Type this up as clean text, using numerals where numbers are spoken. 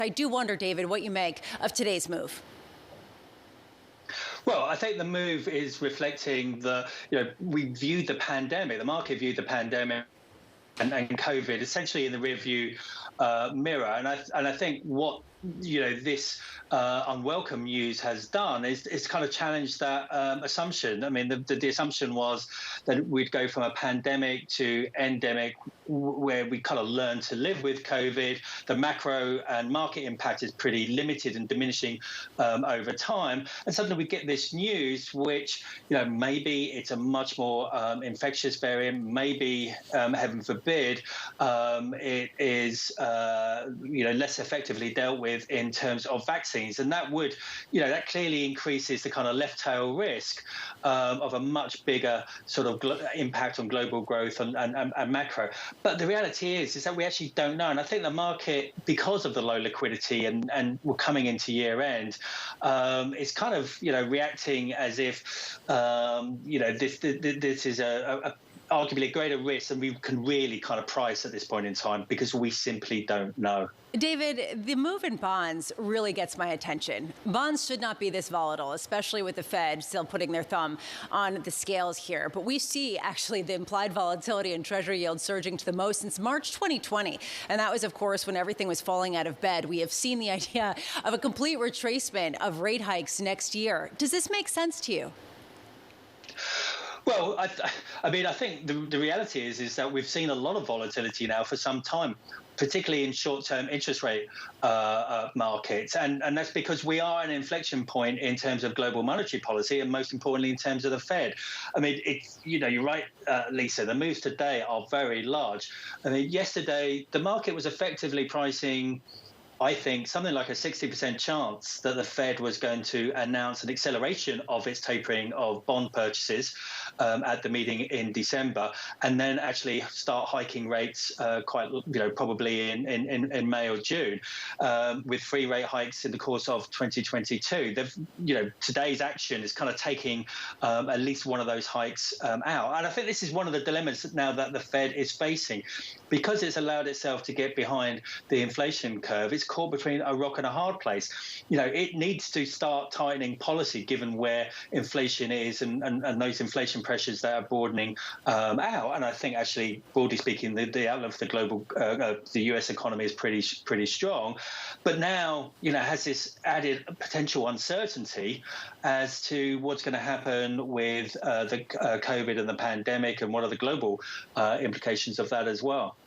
I do wonder, David, what you make of today's move. Well, I think the move is reflecting we viewed the pandemic, the market viewed the pandemic and COVID essentially in the rearview mirror. And I think what this unwelcome news has done is kind of challenged that assumption. I mean, the assumption was that we'd go from a pandemic to endemic, where we kind of learn to live with COVID. The macro and market impact is pretty limited and diminishing over time. And suddenly we get this news, which, maybe it's a much more infectious variant. Maybe, heaven forbid, it is, less effectively dealt with in terms of vaccines. And that would, that clearly increases the kind of left tail risk of a much bigger sort of impact on global growth and macro. But the reality is that we actually don't know. And I think the market, because of the low liquidity and we're coming into year end, is kind of, reacting as if, this is arguably a greater risk than we can really kind of price at this point in time, because we simply don't know. David, the move in bonds really gets my attention. Bonds should not be this volatile, especially with the Fed still putting their thumb on the scales here. But we see actually the implied volatility in Treasury yields surging to the most since March 2020. And that was, of course, when everything was falling out of bed. We have seen the idea of a complete retracement of rate hikes next year. Does this make sense to you? Well, I think the reality is that we've seen a lot of volatility now for some time, particularly in short-term interest rate markets. And that's because we are at an inflection point in terms of global monetary policy, and most importantly in terms of the Fed. I mean, you're right, Lisa, the moves today are very large. I mean, yesterday, the market was effectively pricing, I think, something like a 60% chance that the Fed was going to announce an acceleration of its tapering of bond purchases at the meeting in December, and then actually start hiking rates probably in May or June, with 3 rate hikes in the course of 2022. Today's action is kind of taking at least one of those hikes out. And I think this is one of the dilemmas now that the Fed is facing, because it's allowed itself to get behind the inflation curve. It's caught between a rock and a hard place. It needs to start tightening policy given where inflation is and those inflation pressures that are broadening out. And I think actually, broadly speaking, the outlook for the global, the US economy is pretty strong. But now, has this added potential uncertainty as to what's going to happen with the COVID and the pandemic, and what are the global implications of that as well.